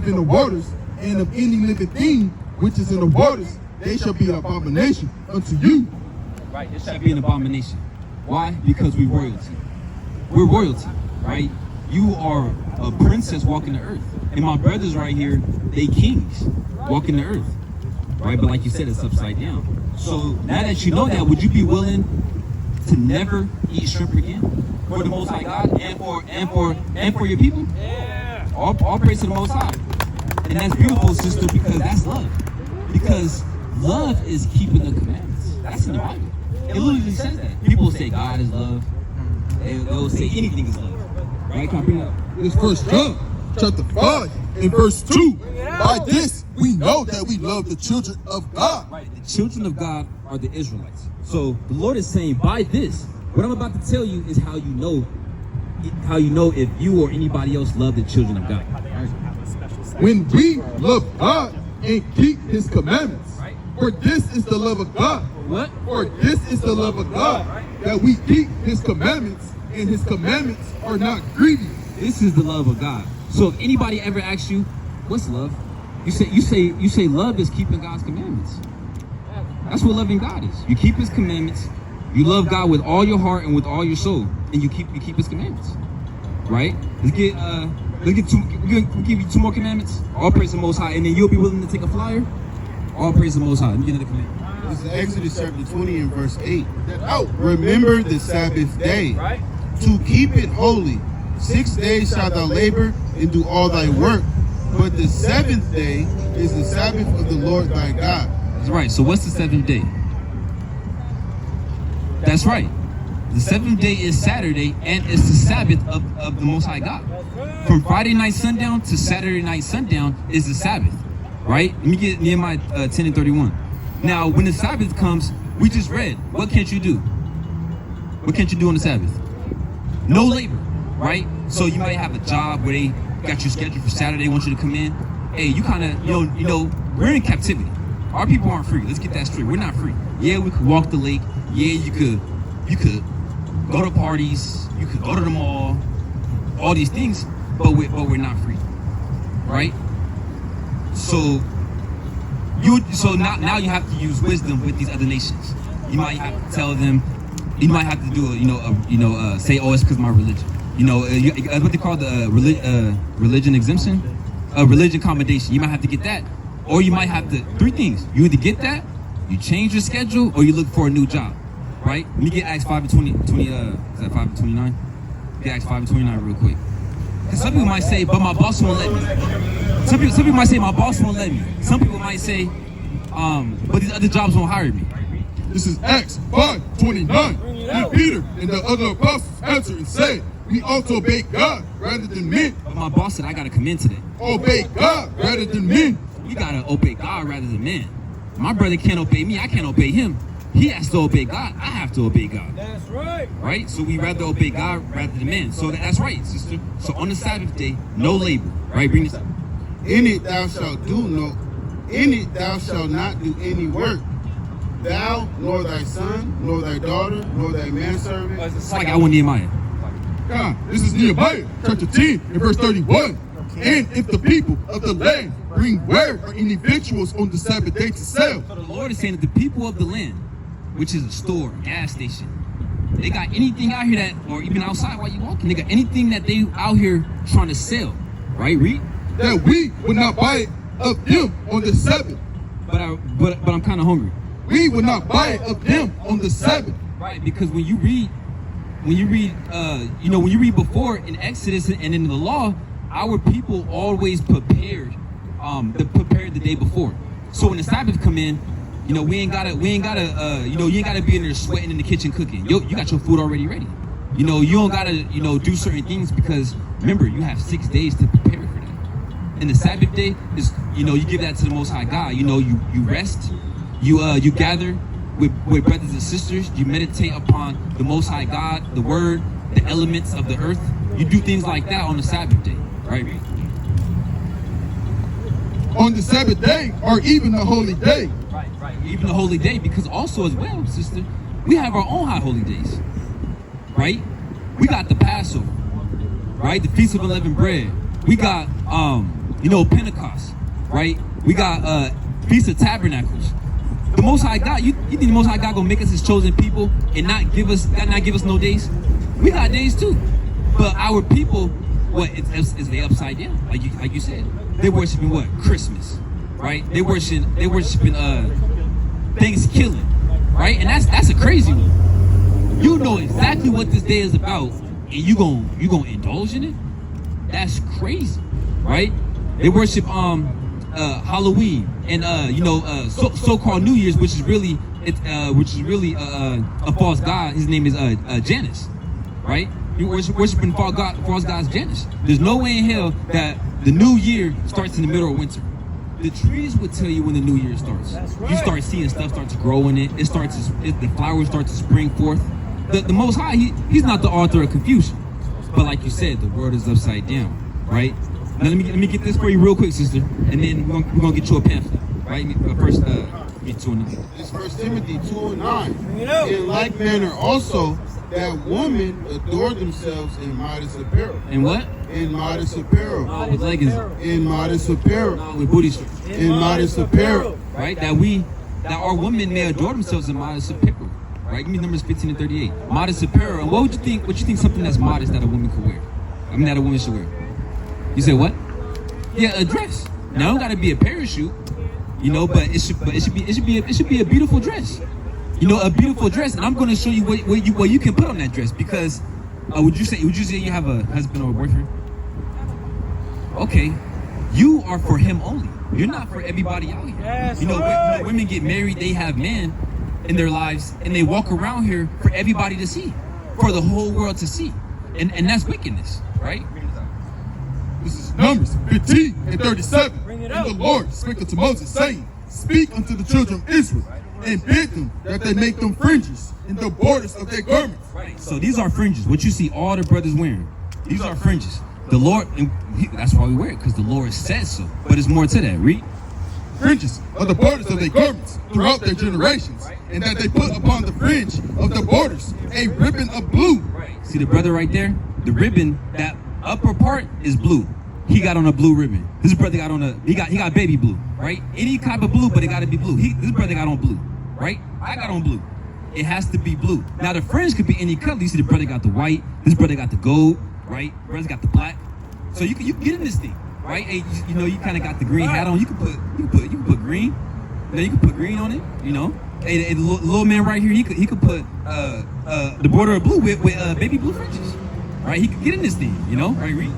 in the waters, and of any living thing which is in the waters, they shall be an abomination unto you. Right, it shall be an abomination. Why? Because we're royalty. We're royalty, right? You are a princess walking the earth. And my brothers right here, they kings walking the earth. Right? But like you said, it's upside down. So now that you know that, would you be willing to never eat shrimp again? For the Most High God and for your people? Yeah. All praise to the Most High. And that's beautiful, sister, because that's love. Because love is keeping the commandments. That's in the Bible. It literally says that. People say God is love. They'll say anything is love. Right? Can I bring it up? It's 1 John chapter 5 and verse 2. By this we know that we love the children of God. Right. The children of God are the Israelites. So the Lord is saying, by this, what I'm about to tell you is how you know if you or anybody else love the children of God. When we love God and keep his commandments. For this is the love of God. What? For this is the love of God, that we keep his commandments, and his commandments are not grievous. This is the love of God. So if anybody ever asks you, what's love? You say love is keeping God's commandments. That's what loving God is. You keep his commandments. You love God with all your heart and with all your soul, and you keep his commandments. Right? We'll give you 2 more commandments. All praise the Most High, and then you'll be willing to take a flyer. All praise the Most High. Let me get another command. This is Exodus chapter 20 and verse 8. Remember the Sabbath day, to keep it holy. 6 days shalt thou labor and do all thy work, but the 7th day is the Sabbath of the Lord thy God. That's right. So what's the 7th day? That's right. The 7th day is Saturday, and it's the Sabbath of the Most High God. From Friday night sundown to Saturday night sundown is the Sabbath. Right? Let me get Nehemiah 10 and 31. Now, when the Sabbath comes, we just read, what can't you do? What can't you do on the Sabbath? No labor, right? So you might have a job where they got you scheduled for Saturday, want you to come in. Hey, you kind of, you know, we're in captivity. Our people aren't free. Let's get that straight. We're not free. Yeah, we could walk the lake. Yeah, you could go to parties. You could go to the mall. All these things, but we're not free, right? So now you have to use wisdom with these other nations. You might have to tell them. You might have to do say, oh, it's because my religion. What they call the religion exemption, religion accommodation. You might have to get that, or you might have to 3 things. You either get that, you change your schedule, or you look for a new job. Right? Let me get Acts 5 and 20. Is that 5 and 29? Get Acts 5 and 29 real quick. Because some people might say, but my boss won't let me. Some people might say, my boss won't let me. Some people might say, but these other jobs won't hire me. This is Acts 5:29. And Peter and the other apostles answered and said, we ought to obey God rather than men. But my boss said I got to come in today. Obey God rather than men. We got to obey God rather than men. My brother can't obey me. I can't obey him. He has to obey God. I have to obey God. That's right. Right? So we rather obey God rather than men. So that's right, sister. So on the Sabbath day, no labor. Right? Bring this up. In it thou shalt not do any work. Thou, nor thy son, nor thy daughter, nor thy manservant. It's like I want Nehemiah. God, this is Nehemiah, chapter 10, and verse 31. And if the people of the land bring ware or any victuals on the Sabbath day to sell. So the Lord is saying that the people of the land, which is a store, gas station, they got anything out here that, or even outside while you walking, they got anything that they out here trying to sell. Right, read? That we would not buy it of them on the Sabbath. But I'm kind of hungry. We would not buy it of them on the Sabbath. Right, because when you read before in Exodus and in the law, our people always prepared the day before. So when the Sabbath come in, we ain't gotta you ain't gotta be in there sweating in the kitchen cooking. You got your food already ready. You don't gotta do certain things because remember you have 6 days to prepare for that. And the Sabbath day is you give that to the Most High God. You rest. You gather with brothers and sisters. You meditate upon the Most High God, the Word, the elements of the earth. You do things like that on the Sabbath day, right? On the Sabbath day, or even the holy day. Right. Even the holy day, because also as well, sister, we have our own high holy days, right? We got the Passover, right? The Feast of Unleavened Bread. We got Pentecost, right? We got Feast of Tabernacles. The Most High God, you think the Most High God gonna make us His chosen people and not give us no days? We got days too, but our people, is they upside down? Like you said, they worshiping what? Christmas, right? They worshiping Thanksgiving, right? And that's a crazy one. You know exactly what this day is about, and you gonna indulge in it? That's crazy, right? They worship Halloween and so-called New Year's, which is really a false god. His name is Janus, right? You worshiping false gods Janus. There's no way in hell that the new year starts in the middle of winter. The trees would tell you when the new year starts. Right. You start seeing stuff start to grow in it. The flowers start to spring forth. The Most High, he's not the author of confusion. But like you said, the world is upside down, right? Now let me get this for you real quick, sister, and then we're gonna get you a pamphlet, right? First, get 2:9. It's 1 Timothy 2:9. In like manner also, that women adore themselves in modest apparel. In what? In modest apparel. With leggings. In modest apparel. With booty strips. In modest apparel. Right? That our women may adore themselves in modest apparel. Right? Give me Numbers 15 and 38. Modest apparel. And what you think something that's modest that a woman could wear? I mean, that a woman should wear. You said what? Yeah, a dress. Now, it don't gotta be a parachute, but it should be a beautiful dress. A beautiful dress, and I'm going to show you what you can put on that dress. Because would you say you have a husband or a boyfriend? Okay, you are for him only. You're not for everybody out here. Yes, Women get married, they have men in their lives, and they walk around here for everybody to see, for the whole world to see, and that's wickedness, right? This is Numbers 15 and 37. Bring it And up. the Lord spake unto Moses, saying, Speak unto the children of Israel, and bid them that they make them fringes in the borders of their garments. Right. So these are fringes. What you see all the brothers wearing, these are fringes. The Lord, that's why we wear it, because the Lord said so. But there's more to that. Read. Fringes are the borders of their garments throughout their generations, and that they put upon the fringe of the borders a ribbon of blue. Right. See the brother right there? The ribbon, that upper part is blue. He got on a blue ribbon. This brother got on he got baby blue, right? Any type of blue, but it got to be blue. This brother got on blue, right? I got on blue. It has to be blue. Now the fringe could be any color. You see the brother got the white. This brother got the gold, right? Brother's got the black. So you can get in this thing, right? And you kind of got the green hat on. You can put green. You can put green on it. And the little man right here, he could put the border of blue with baby blue fringes, right? He could get in this thing, right? Read.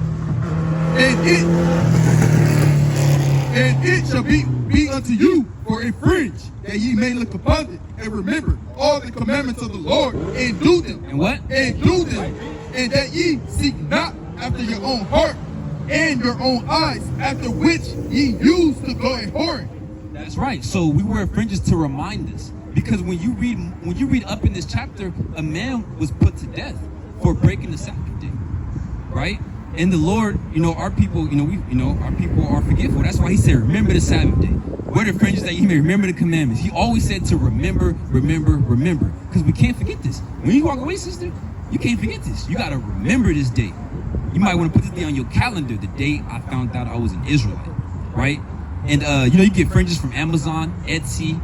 And it shall be unto you for a fringe, that ye may look upon it, and remember all the commandments of the Lord, and do them. And what? And do them. And that ye seek not after your own heart, and your own eyes, after which ye used to go a whoring. That's right. So we wear fringes to remind us. Because when you read up in this chapter, a man was put to death for breaking the Sabbath day. Right? And the Lord, our people, our people are forgetful. That's why He said, remember the Sabbath day. Wear the fringes that you may remember the commandments. He always said to remember. Because we can't forget this. When you walk away, sister, you can't forget this. You got to remember this day. You might want to put this day on your calendar, the day I found out I was an Israelite. Right? And, you get fringes from Amazon, Etsy,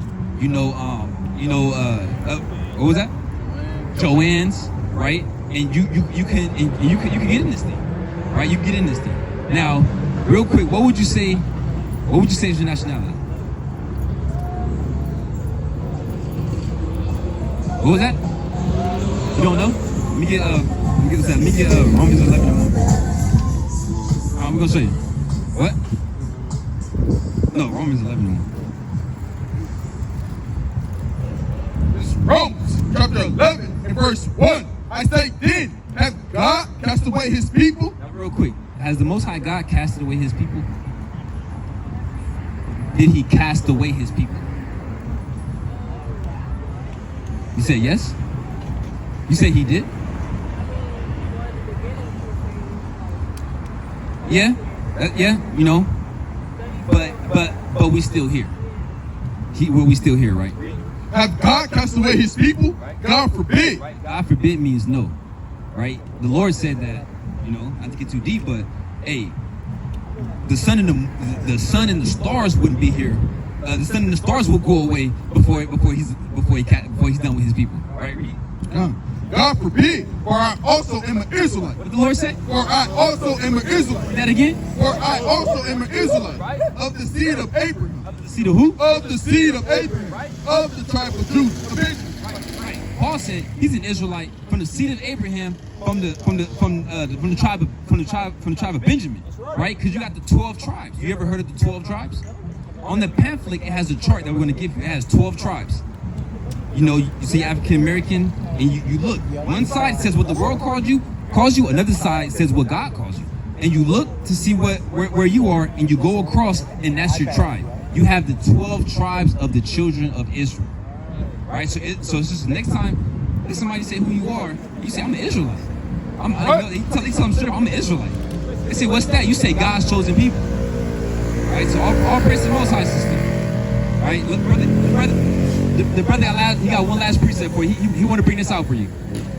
what was that? Joann's, right? And you can get in this thing. Right, you get in this thing. Now, real quick, what would you say is your nationality? What was that? You don't know? Let me get Romans 11 and 1. I'm gonna show you. What? No, Romans 11 and 1. This is Romans chapter 11 and verse 1. I say then, hath God cast away His people? Now, real quick, has the Most High God casted away His people? Did He cast away His people? You said yes? You said He did? Yeah, but we still here. We still here, right? Have God cast away His people? God forbid. God forbid means no, right? The Lord said that, not to get too deep, but hey, the sun and the stars wouldn't be here. The sun and the stars will go away before he's done with his people. Right? God forbid, for I also am an Israelite. What did the Lord say? For I also am an Israelite. Say that again. For I also am an Israelite of the seed of Abraham. Of the seed of who? Of the seed of Abraham. Of the tribe of Judah. Right. Paul said he's an Israelite from the seed of Abraham, from the tribe of Benjamin, right? Because you got the 12 tribes. You ever heard of the 12 tribes? On the pamphlet, it has a chart that we're going to give you. It has 12 tribes. You know, you see African American, and you look. One side says what the world calls you. Another side says what God calls you. And you look to see where you are, and you go across, and that's your tribe. You have the 12 tribes of the children of Israel. Right? So it's just next time if somebody say who you are, you say, I'm an Israelite. They tell them straight up, I'm an Israelite. They say, what's that? You say God's chosen people. Right? So all praise to the Most High, sister. Right? Look, the brother he got one last precept for you. He want to bring this out for you.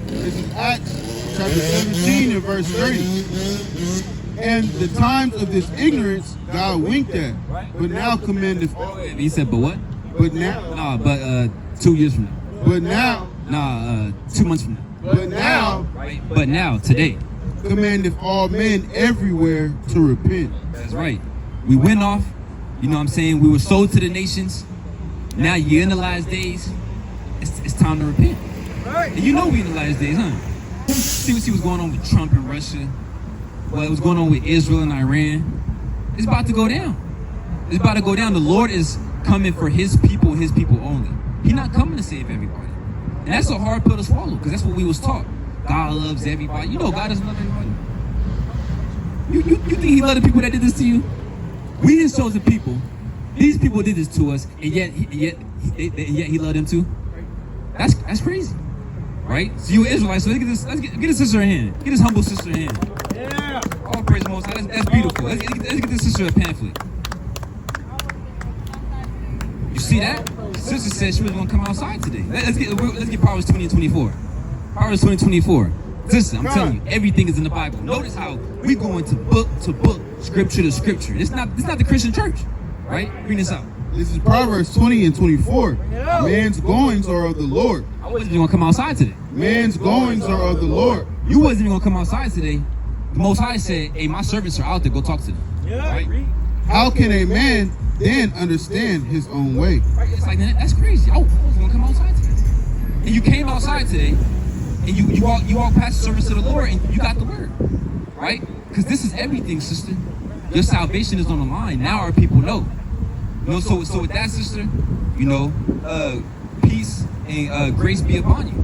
This is Acts chapter 17 and verse 30. And the times of this ignorance God winked at, but now commandeth. He said, but what? But now. Nah, but 2 years from now. But now. Nah, 2 months from now. But now. Right? But now, today. Commandeth all men everywhere to repent. That's right. We went off. You know what I'm saying? We were sold to the nations. Now you're in the last days. It's time to repent. Right. And you know we in the last days, huh? See what's going on with Trump and Russia. What was going on with Israel and Iran. It's about to go down. It's about to go down. The Lord is coming for his people only. He's not coming to save everybody. And that's a hard pill to swallow, because that's what we was taught. God loves everybody. You know God doesn't love everybody. You think he loved the people that did this to you? We his chosen people. These people did this to us, and yet he loved them too. That's crazy, right? So you Israelites. So let's get this sister in hand. Get this humble sister in hand. Yeah. All praise the Most High. That's beautiful. Let's get this sister a pamphlet. You see that? Sister said she was gonna come outside today. Let's get Proverbs 20 and 24. Proverbs 20 and 24. Sister, I'm telling you, everything is in the Bible. Notice how we go into book to book, scripture to scripture. It's not the Christian church, right? Bring this out. This is Proverbs 20 and 24. Man's goings are of the Lord. I wasn't even gonna come outside today. Man's goings are of the Lord. You wasn't even gonna come outside today. The Most High said, "Hey, my servants are out there. Go talk to them." Yeah. Right? How can a man then understand his own way? Right? It's like that's crazy. I wasn't gonna come outside today, and you came outside today, and you walk past the servants of the Lord, and you got the word, right? Because this is everything, sister. Your salvation is on the line. Now our people know. You know, so with that, sister, you know, peace and grace be upon you.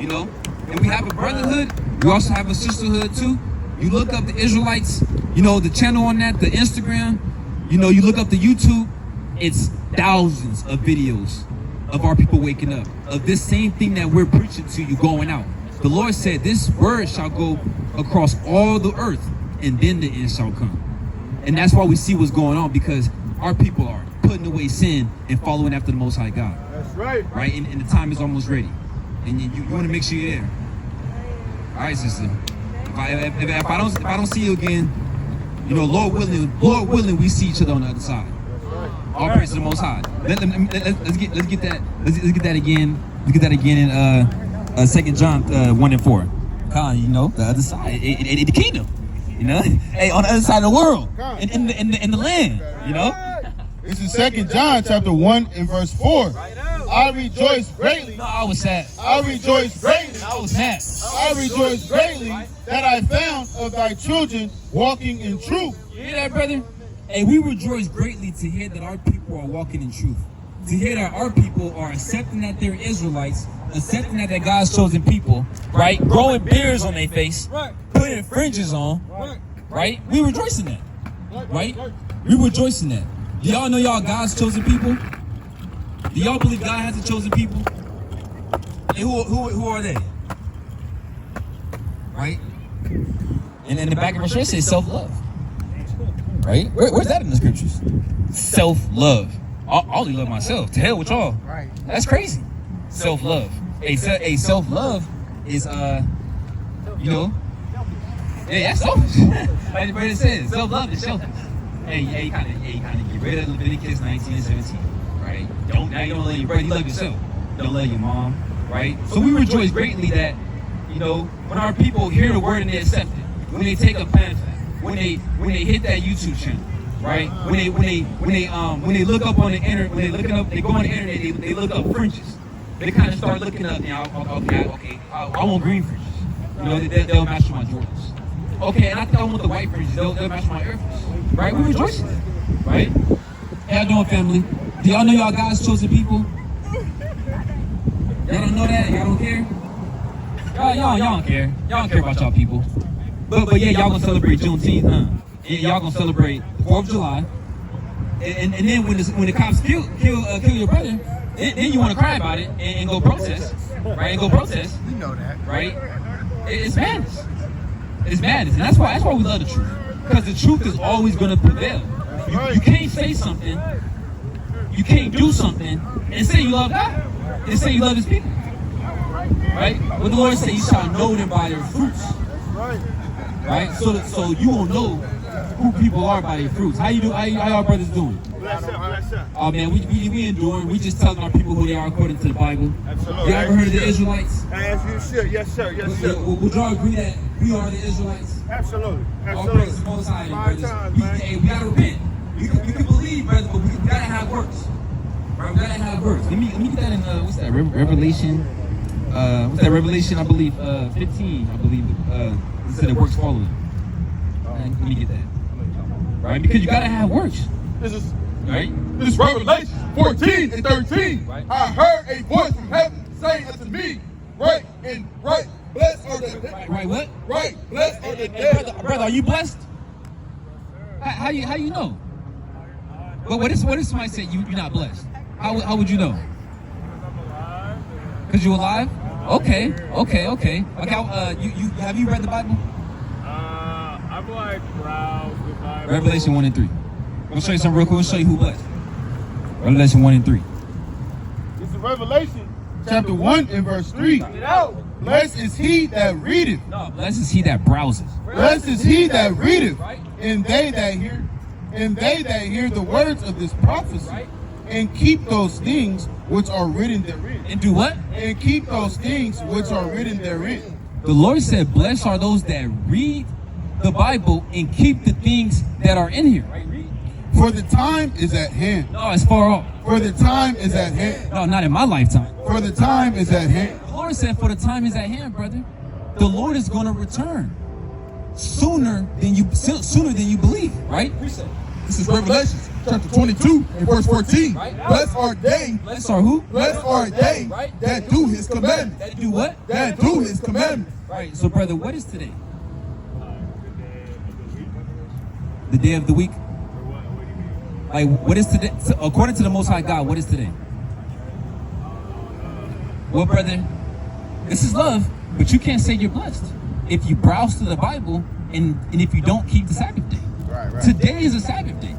You know, and we have a brotherhood. We also have a sisterhood too. You look up the Israelites, you know, the channel on that, the Instagram, you know, you look up the YouTube, it's thousands of videos of our people waking up, of this same thing that we're preaching to you going out. The Lord said, this word shall go across all the earth, and then the end shall come. And that's why we see what's going on, because our people are putting away sin and following after the Most High God. That's right. Right? And the time is almost ready. And you want to make sure you're there. All right, sister. If I don't see you again, you know, Lord willing, we see each other on the other side. All praise to the Most High. Let's get that again. Let's get that again in 2 John 1 and 4. You know, the other side, the kingdom. You know, hey, on the other side of the world, in the land. You know. This is 2 John chapter 1 and verse 4. I rejoice greatly. No, I was sad. I rejoice greatly. I was mad. I rejoice greatly that I found of thy children walking in truth. You hear that, brother? Hey, we rejoice greatly to hear that our people are walking in truth. To hear that our people are accepting that they're Israelites, accepting that they're God's chosen people, right? Growing beards on their face, putting fringes on, right? We rejoice in that, right? We rejoice in that. Do y'all know y'all God's chosen people? Do y'all believe God has a chosen people? And who are they? Right? And in the back of our shirt it says self-love. Right? Where's that in the scriptures? Self-love. I only love myself. To hell with y'all. Right. That's crazy. Self-love. A self-love is you know. Yeah, that's selfish. Like the brother says, self-love is selfish. Hey, kind of get rid of Leviticus 19 and 17, right? Now you don't love your brother, you love yourself. You don't love your mom, right? So we rejoice greatly that, when our people hear the word and they accept it, when they take a pamphlet, when they hit that YouTube channel, right? When they look up on the internet, they go on the internet, they look up fringes. They kind of start looking up now. Okay, I want green fringes. They'll match my Jordans. Okay, and I think I want the white fringes. They'll match my Air Force. Right? We rejoice, right? How y'all doing, family? Do y'all know y'all God's chosen people? Y'all don't know that? Y'all don't care? Y'all don't care. Y'all don't care about y'all people. But yeah, y'all gonna celebrate Juneteenth, huh? And y'all gonna celebrate 4th of July. And then when the cops kill your brother, then you want to cry about it and go protest, right? And go protest. You know that, right? It's madness. It's madness, and that's why we love the truth, because the truth is always going to prevail. You can't say something, you can't do something, and say you love God, and say you love His people, right? What the Lord said, you shall know them by their fruits, right? So you will know who people are by their fruits. How y'all brothers doing? Oh man, we enduring. We just telling our people who they are according to the Bible. Absolutely. Y'all ever heard of the Israelites? As you should. Yes, sir. Yes, sir. Would y'all agree that we are the Israelites? Absolutely. All praise the Most High, brothers. Hey, we gotta repent. You can believe, brother, but we gotta have works. Right? We gotta have works. Let me get that in what's that? Revelation. What's that? Revelation, I believe 15. I believe it said the works follow it. Let me get that. Right? Because you gotta have works. This is right. This is Revelation 14 and 13. Right. I heard a voice from heaven saying unto me, right, blessed are the Right, what? Right, blessed are the Hey, dead. brother, are you blessed? How you know? But what if somebody said you're not blessed? How would you know? Because you're alive? Okay. You have you read the Bible? I've like browsed the Bible. Revelation 1 and 3. We'll show you something real quick. We'll show you who blessed. Revelation 1 and 3. This is Revelation chapter 1 and verse 3. Blessed is he that readeth. No, blessed is he that browses. Blessed is he that readeth, and they that hear the words of this prophecy, and keep those things which are written therein. And do what? And keep those things which are written therein. The Lord said, blessed are those that read the Bible and keep the things that are in here. For the time is at hand. No, it's far off. For the time is at hand. No, not in my lifetime. For the time is at hand. The Lord said, for the time is at hand, brother. The Lord is going to return sooner than you believe, right? This is Revelation chapter 22 and verse 14. Blessed are they. Blessed are who? Blessed are they that do His commandments. That do what? That do His commandments. Right. So, brother, what is today? The day of the week. Like, what is today? So, according to the Most High God, what is today? Well, brother, this is love, but you can't say you're blessed if you browse through the Bible and if you don't keep the Sabbath day. Right. Today is a Sabbath day.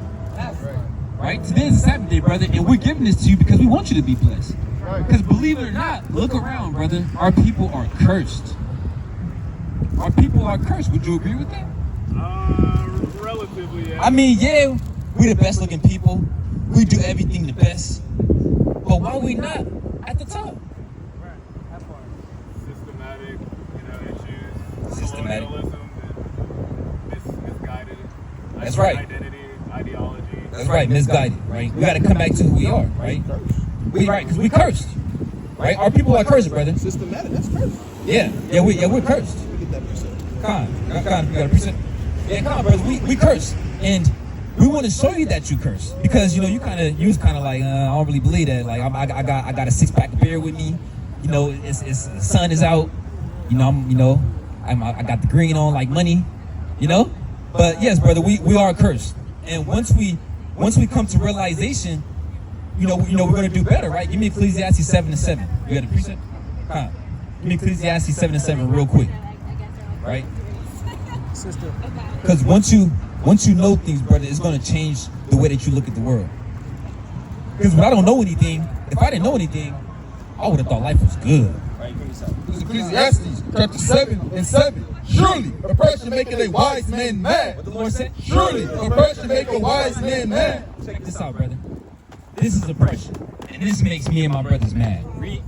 Right? Today is a Sabbath day, brother, and we're giving this to you because we want you to be blessed. Because believe it or not, look around, brother. Our people are cursed. Our people are cursed. Would you agree with that? Relatively, yeah. I mean, yeah, we're the best looking people. We do everything the best. But why are we not at the top? Systematic, issues. Systematic. Colonialism and misguided. That's right. Identity, ideology. That's right, misguided, right? We got to come back to who we are, right? Because we cursed, right? Our people are cursed, brother. Systematic, that's cursed. Yeah, we're cursed. Get that percent. Come on, you got a percent? Yeah, come on, brother. We curse, and we want to show you that you curse because you was kind of like I don't really believe that. Like I got a 6-pack of beer with me. It's the sun is out. I got the green on like money. But yes, brother, we are cursed, and once we come to realization, we're gonna do better, right? Give me Ecclesiastes 7:7. You got a precept? Huh? Give me Ecclesiastes 7:7 real quick, right? Because once you know things, brother, it's gonna change the way that you look at the world. Because when I don't know anything, if I didn't know anything, I would have thought life was good, right? Right, bring this out. This is Ecclesiastes chapter 7:7. Surely oppression maketh a wise man mad. What the Lord said? Surely oppression maketh a wise man mad. Check this out, brother. This is oppression, and this makes me and my brothers mad. Read.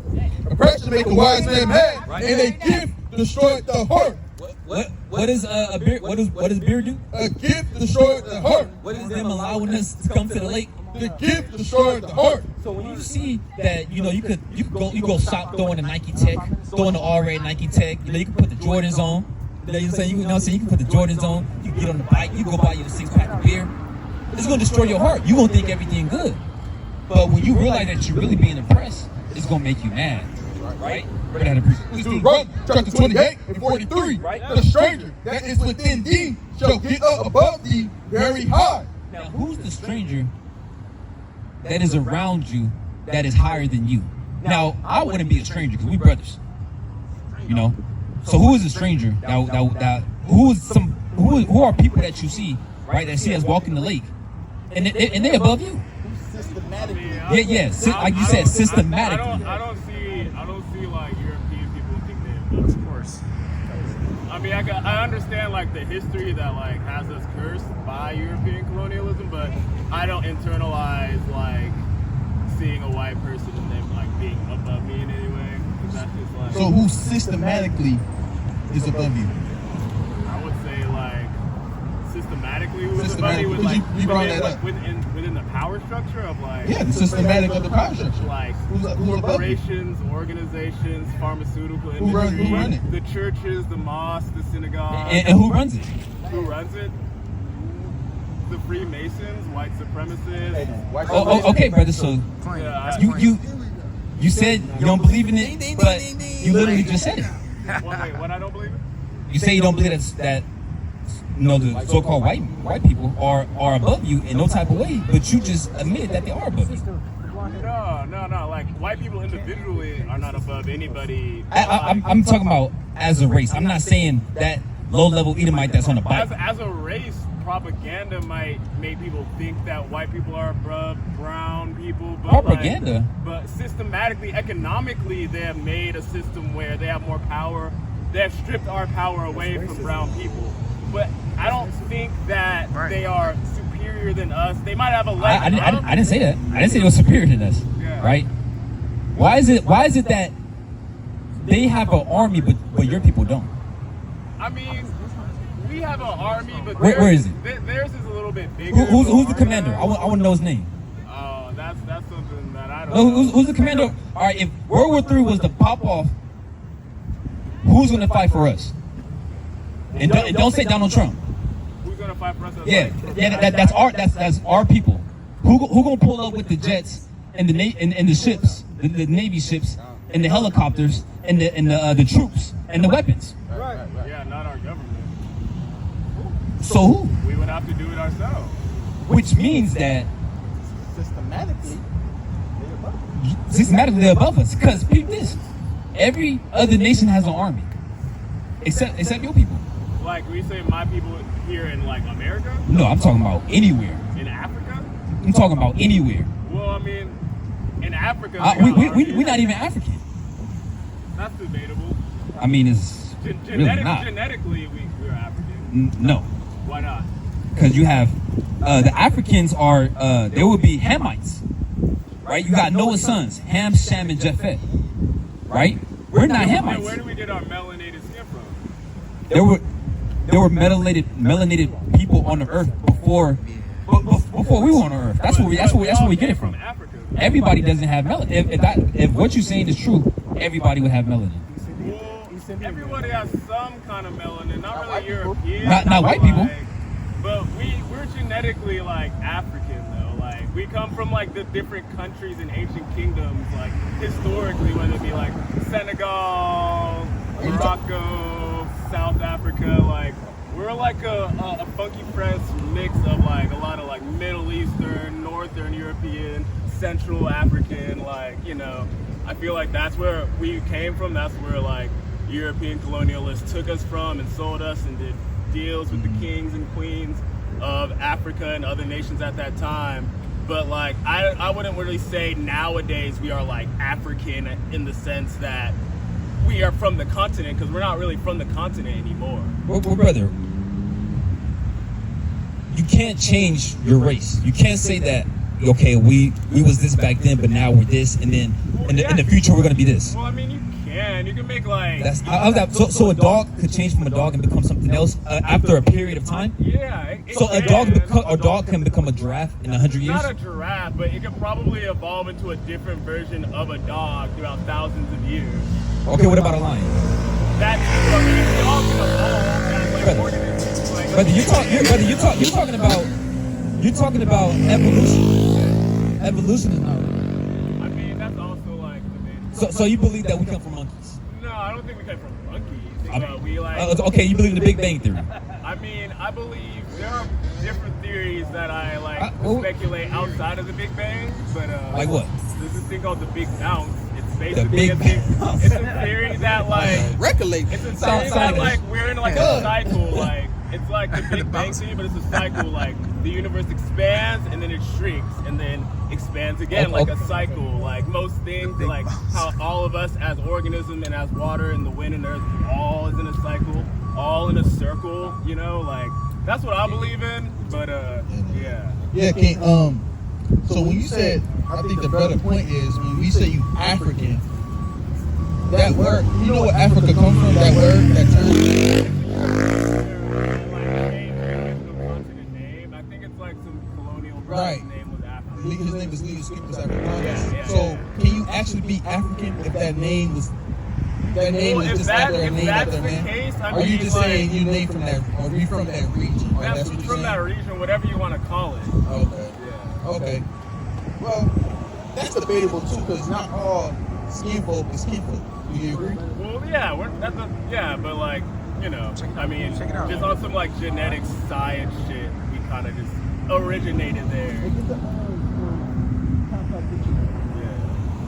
Oppression maketh a wise man mad, and a gift destroyed the heart. What is a beer? What does beer do? A gift destroyed the heart. What is them allowing us to come to the lake? The gift destroyed the heart. So when you see that, you go shop throwing the Nike Tech, throwing the all-red Nike Tech. You can put the Jordans on. You know what I'm saying? You can put the Jordans on. You can get on the bike. You go buy you a 6-pack of beer. It's gonna destroy your heart. You gonna think everything good, but when you realize that you're really being oppressed, it's gonna make you mad, right? Deuteronomy chapter 28:43. The stranger that is within thee shall get up above thee very high. Now, who's the stranger that is around you that is higher than you? Now, I wouldn't be a stranger because we brothers, you know. So who is a stranger? Who are people that you see, right? That see us walking the lake, and they're above you. Systematically. Like you said, systematically. I don't see like European people think they're above. Of course. I mean, I understand like the history that like has us cursed by European colonialism, but I don't internalize like seeing a white person and them like being above me in any way. 'Cause that's just like. So who systematically is above you? I would say like systematically who's above me with like You brought that up. within the power structure of like. Yeah, the systematic of the power structure. Like Who's above you? corporations, organizations, pharmaceutical Who run industry, it? the churches, the mosques, the synagogues. And who runs it? Who runs it? The Freemasons, white supremacists. Oh, okay, brother. So Yeah, you said you don't believe in it, but you literally just said it. wait, what I don't believe in? You say you don't believe that the so-called white people are above you in no type of way, but you just admit that they are above you. No. Like white people individually are not above anybody. I'm talking about as a race. I'm not saying that low-level Edomite that's on the bike. As a race, propaganda might make people think that white people are above brown people. But Propaganda? Like, but systematically, economically, they have made a system where they have more power. They have stripped our power away from brown people. But I don't think that they are superior than us. They might have a leg up. I didn't say that. I didn't say they were superior than us, right? Why is it that they have an army but your people don't? I mean, we have an army, but Where is it? Theirs is a little bit bigger. Who's the commander? I want to know his name. Oh, that's something that I don't No, know. who's the commander? All right, if World War III was to pop off, who's going to fight for us? And don't say Donald Trump. Who's gonna fight for us? That's our people. Who gonna pull up with the jets and the ships, the Navy ships, and the helicopters, and the troops and the weapons? Yeah, not our government. So who? We would have to do it ourselves. Which means that Systematically, systematically they're above us. Because peep this, every other nation has an army, except your people. Like we say, my people here in like America, No, I'm talking about anywhere. in Africa. I'm talking about anywhere. Well, I mean, in Africa, they got an army. We're not even African. That's debatable. I mean, it's really not. Genetically, we're African. No, Why not? because you have the Africans are there would be Hamites, right? You got Noah's sons, Ham, Shem, and Japheth, right? We're not Where Hamites. do we get our melanated skin from? There were melanated people on the earth before we were on the earth. That's where we get it from. Africa. Everybody doesn't have melanin. If what you're saying is true, everybody would have melanin. Well, everybody has some kind of melanin, not really European. Not white people. But we're genetically like African though. Like we come from like the different countries and ancient kingdoms, like historically, whether it be like Senegal, Morocco, South Africa, like we're like a funky fresh mix of like a lot of like Middle Eastern, Northern European, Central African, like, you know, I feel like that's where we came from. That's where like European colonialists took us from and sold us and did deals with the kings and queens of Africa and other nations at that time. But like I wouldn't really say nowadays we are like African in the sense that we are from the continent, because we're not really from the continent anymore. Well, brother, you can't change your race. You can't say that, okay, we was this back then, but now we're this, and then in the future we're gonna be this. Well, I mean, you can make like. So a dog could change from a dog and become something else after a period of time. Yeah. So a dog can become a giraffe in 100 years. Not a giraffe, but it could probably evolve into a different version of a dog throughout thousands of years. Okay, what about a lion? That's what dogs can evolve as like organisms. Like, Brother, you're talking about evolution. Evolution is not real. I mean, that's also like the main. So you believe that we come from monkeys? No, I don't think we come from monkeys. Okay, you believe in the Big Bang Theory? I mean, I believe there are different theories that I like well, speculate outside of the Big Bang, but like what? There's this thing called the Big Bounce. It's The basically Big Bounce. it's a theory that like Regulate. it's a theory that like we're in like a cycle, like it's like the Big Bang Theory, but it's a cycle. Like the universe expands and then it shrinks and then expands again, like a cycle. Like most things, like how all of us as organisms and as water and the wind and earth, all is in a cycle, all in a circle. You know, like that's what I believe in. But yeah. Yeah, King. So when you said, I think the better point is when we say you African, that word, you know where Africa comes from? That word, that term. I think it's like some colonial Right. name was African. His name is Leos Skippers Africanus. Yeah. So can you actually be African if that name was Well, if just after a if name that's after the a man? case, I Or mean, you just like, saying you name from that, or you from that region? Or that's what you're from that saying? region, whatever you want to call it. Okay. Yeah. Okay. Well, that's debatable too, because not all skin folk is skin folk. Do you agree? Well, yeah, but like, you know, I mean, just on some like genetic science shit, we kind of just originated there.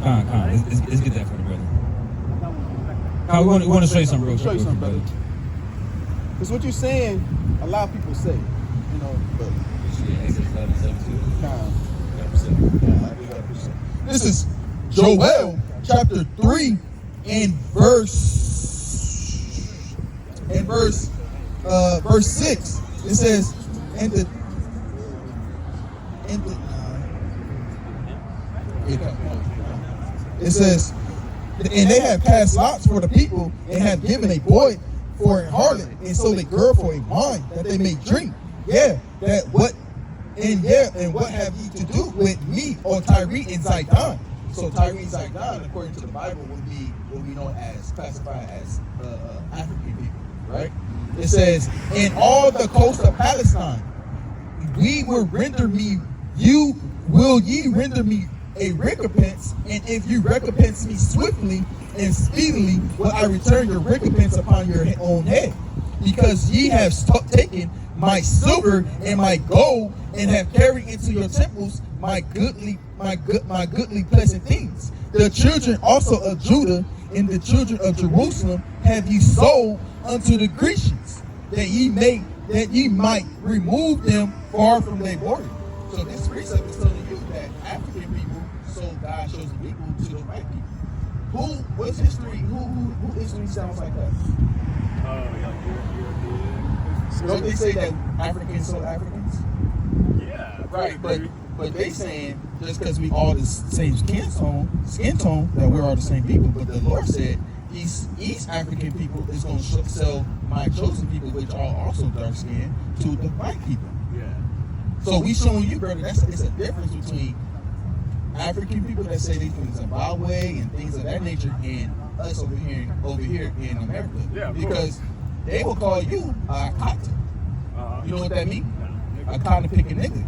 Yeah. Let's get that for the brother. We want to show you something real quick. Show you something, brother. Because what you're saying, a lot of people say, you know, but This is Joel chapter 3 and verse 6. It says, it says, and they have cast lots for the people and have given a boy for a harlot and sold a girl for a wine that they may drink. And what have ye to do with me, O Tyre and Zidon? So Tyre and Zidon, according to the Bible, would be known as, classified as African people, right? It says, in all the coast of Palestine, will ye render me a recompense, and if you recompense me swiftly and speedily, will I return your recompense upon your own head, because ye have taken my silver and my gold, and have carried into your temples my goodly pleasant things. The children also of Judah and the children of Jerusalem have ye sold unto the Grecians, that ye might remove them far from their border. So this precept is telling you that African people sold God's chosen people to the white people. What's history? Who history sounds like that? Oh, yeah, Don't they say that Africans sold Africans? yeah. Right, but they saying just because we all the same skin tone, that we're all the same people. But the Lord said these East African people is going to sell my chosen people, which are also dark skinned, to the white people. Yeah. So we showing you, brother, it's a difference between African people that say they from Zimbabwe and things of that nature, and us over here in America. Yeah, of because they will call you a cotton. You know what that means? No, A cotton picking nigga.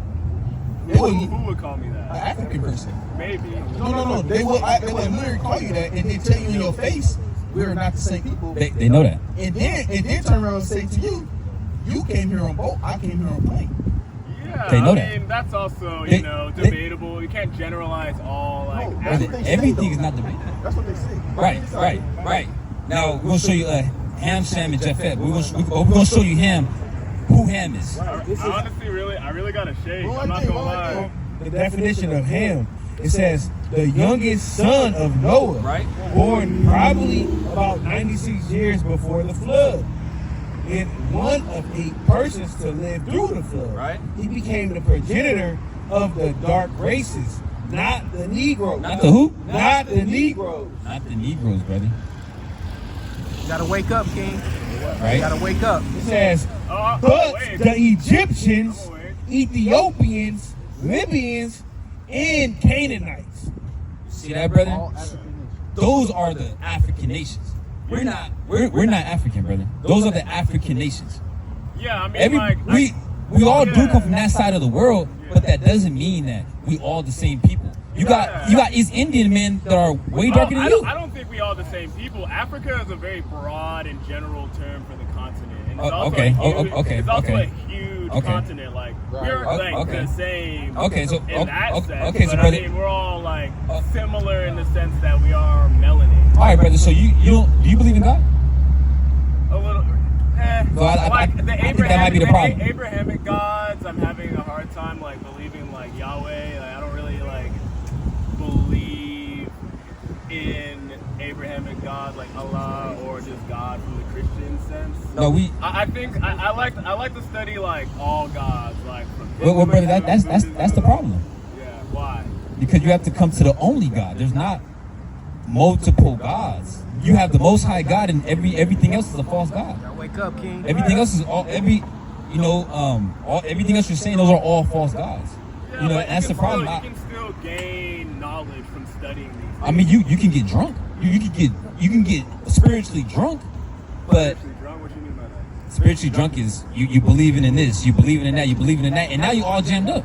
who would call me that? An African person. Maybe. No. They will literally call you that, and they tell you in your face, we're not the same people. They know that. And then turn around and say to you, you came here on boat, I came here on plane. Yeah, They know I that. mean, that's also, debatable. You can't generalize all, like, No, African. they say, Everything is though. not debatable. That's what they say. Right. Now we're gonna show you Ham, Sham, and Japhet. We're gonna show you Ham. Who Ham is? I honestly, I really got to shake. Well, I'm not gonna lie. The definition of ham It says the youngest son of Noah, Right. born probably about 96 years before the flood. And one of 8 persons to live through the flood. Right. He became the progenitor of the dark races, not the Negroes. Not the who? Not the Negroes. Not the Negroes, brother. You gotta wake up, King. Right. You gotta wake up. It says, Oh, but wait. the Egyptians, Oh, wait. Ethiopians, Libyans, and Canaanites. See that, brother? All African nations. Those are the African nations. We're not African, brother. Those are the African nations. Yeah, I mean, We all do Yeah. come from that side of the world, but that doesn't mean that we all the same people. You got East Indian men that are way darker than you. I don't think we all the same people. Africa is a very broad and general term for the continent. And it's Oh, also okay. a huge, Oh, okay. It's also Okay. a huge Okay. continent. Like, we're Oh, like okay. the same Okay, so in that sense. okay, so but brother. I mean, we're all like Oh. similar in the sense that we are melanin. All right, brother. So do you believe in God? A little. Well, I like think the that might be the problem. Abrahamic gods, I'm having a hard time like believing like Yahweh. Like, I don't really like believe in Abrahamic God like Allah or just God from the Christian sense. No, I think I like to study like all gods like from. Well, brother, that's the problem. Yeah, why? Because you have to come to the only God. There's not multiple gods. You have the Most High God, and everything else is a false god. Gotta wake up, King. Everything else is everything else you're saying. Those are all false gods. Yeah, You know, but that's the problem. You can still gain knowledge from studying these things. I mean, you can get drunk. You can get spiritually drunk, but Spiritually drunk? What you mean by that? spiritually drunk is you believing in this, you believing in that, you believing in that, and now you all jammed up.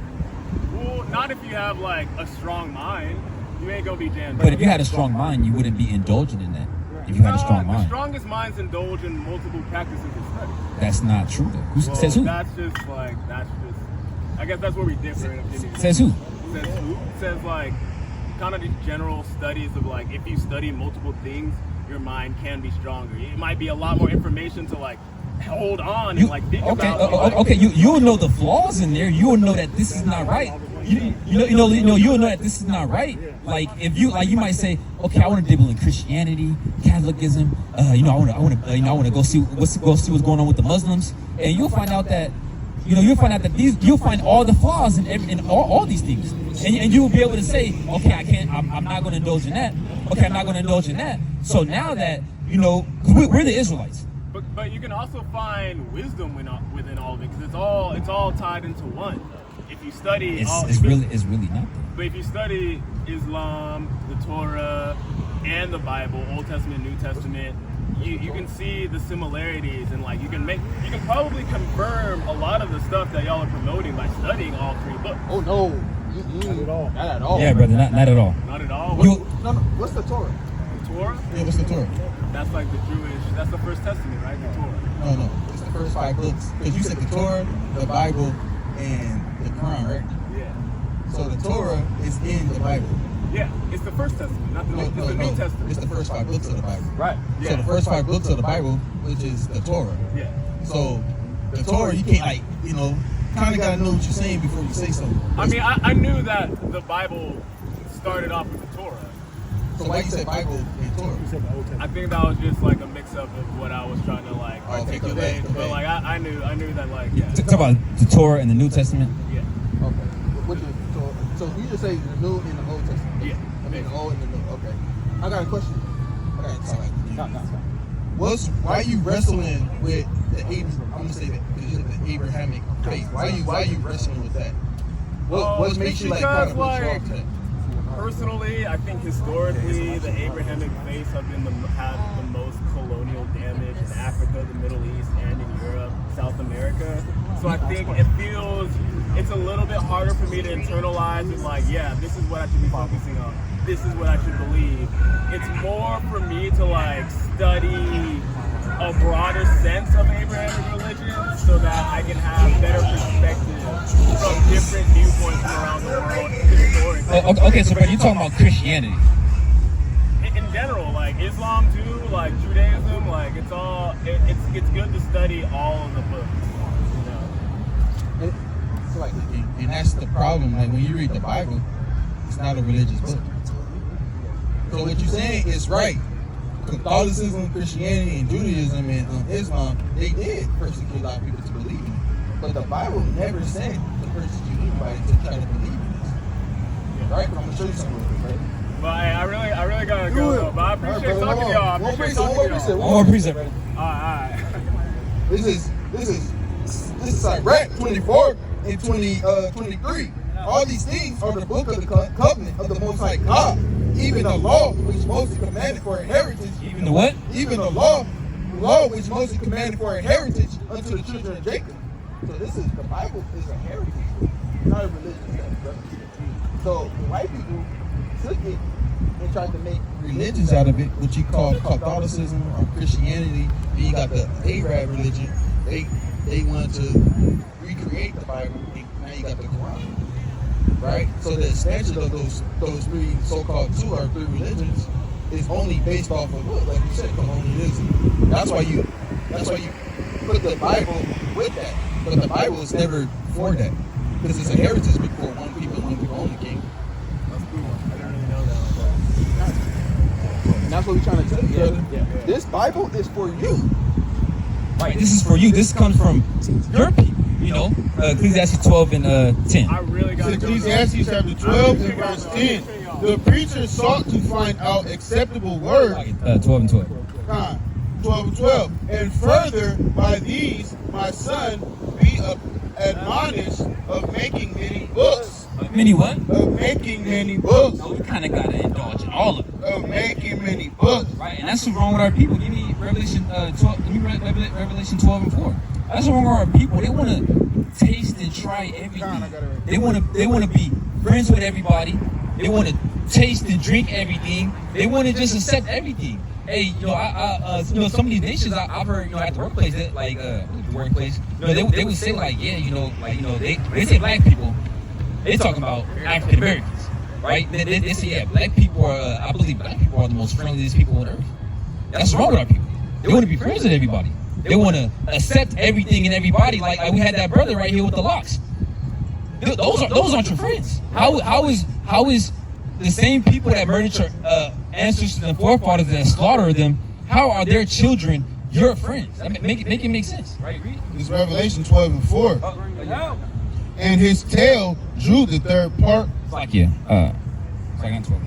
Well, not if you have like a strong mind. You ain't gonna be jammed. But if you had a strong mind, you wouldn't be indulging in that. If you had a strong The mind, strongest minds indulge in multiple practices of study. that's not true though. Who Well, says who? That's just. I guess that's where we differ in opinion. Says who? Says who? Says like kind of these general studies of like if you study multiple things, your mind can be stronger. It might be a lot more information to like hold on and like think about. Okay. You'll know the flaws in there. You'll know that this is not right. You'll know that this is not right. Like if you might say, okay, I want to dabble in Christianity, Catholicism. I want to go see what's going on with the Muslims, and you'll find out that you'll find all the flaws in all these things, and you will be able to say, okay, I'm not going to indulge in that. Okay, I'm not going to indulge in that. So now that we're the Israelites. But you can also find wisdom within all of it because it's all tied into one. If you study, It's really not. But if you study Islam, the Torah, and the Bible, Old Testament, New Testament, you can see the similarities and like you can probably confirm a lot of the stuff that y'all are promoting by studying all 3 books. Oh no, not at all. Not at all. Yeah, brother, not at all. Not at all. You- No. What's the Torah? The Torah? Yeah, what's the Torah? That's like the Jewish. That's the First Testament, right? The Torah. No, it's the first 5 books. Because you said the Torah, the Bible, and the Quran, right? Yeah. So the Torah is in the Bible. Yeah. It's the First Testament, not the No, New. It's the New Testament. It's the first 5 books of the Bible. Right. So the first 5 books of the Bible, which is the Torah. Yeah. So the Torah, you can't kind of got to know what you're saying before you say something. I mean, I knew that the Bible started off with the Torah. So why you said Bible and Torah? I think that was just like a mix-up of what I was trying to like Oh, okay, articulate. okay. But like I knew that like yeah. Talk about the Torah and the New Testament. Yeah. Okay. So you just say the New and the Old Testament. Yeah. I mean the Old and the New. Okay. I got a question. Why you wrestling with the I'm gonna say that the Abrahamic faith? Why you wrestling with that? What makes you like kind of drawn to that? Personally, I think historically the Abrahamic faiths have had the most colonial damage in Africa, the Middle East, and in Europe, South America. So I think it's a little bit harder for me to internalize it like, yeah, this is what I should be focusing on. This is what I should believe. It's more for me to like study a broader sense of Abrahamic religion so that I can have better perspective from different viewpoints from around the world historically. Okay, so you're talking about Christianity. In general, like Islam too, like Judaism, like it's good to study all of the books. So like And that's the problem. Like when you read the Bible, It's not a religious book. So what you're saying is right. Catholicism, Christianity, and Judaism and Islam, they did persecute a lot of people to believe in it. But the Bible never said to persecute anybody to try to believe in this. Right? But I'm gonna show you something real quick, right? But hey, I really gotta go. Though. But I appreciate talking to y'all. I appreciate talking to y'all. One more precept, brother. All right. This is Iraq 24 and 23. All these things are the book of the covenant of the Most High God. Even the law which Moses commanded for a heritage. Even the what? Even the law which Moses commanded for a heritage unto the children of Jacob. So the Bible is a heritage, not a religious text, brother. So the white people took it and tried to make religions out of it, which you call Catholicism or Christianity. Then you got the Arab religion. They wanted to recreate the Bible. Now you got the Quran. Right? So the expansion of those three so-called two or three religions is only based off of what, like you said, colonialism. That's why you put the Bible with that. But the Bible is never for that. Because it's a heritage before one people own the king. That's a good one. I didn't really know that like that. And that's what we're trying to tell you, brother. Yeah. This Bible is for you. Right, this is for you. This comes from your people. You know, Ecclesiastes 12 and 10. I really gotta go. Ecclesiastes chapter 12 and verse 10. The preacher sought to find out acceptable words. 12 and 12. 12 and 12. And further, by these, my son, be admonished of making many books. Many what? Of making many books. No, we kind of got to indulge in all of it. Of making many books. Right, and that's what's wrong with our people. Give me Revelation 12. Give me Revelation 12 and 4. That's what's wrong with our people. They want to taste and try everything. They want to be friends with everybody. They want to taste and drink everything. They want to just accept everything. Hey, some of these nations I've heard, at the workplace, that, like the workplace, they would say like, they say black people. They talking about African Americans, right? They say, yeah, black people are. I believe black people are the most friendliest people on earth. That's wrong with our people. They want to be friends with everybody. They want to accept everything and everybody. Like we had that brother right here with the locks. Those aren't your friends. How is the same people that murdered your ancestors and forefathers that slaughtered them? How are their children your friends? Make it make sense, right? Read. It's Revelation 12 and 4. And his tail drew the third part. It's like, yeah. Second 12.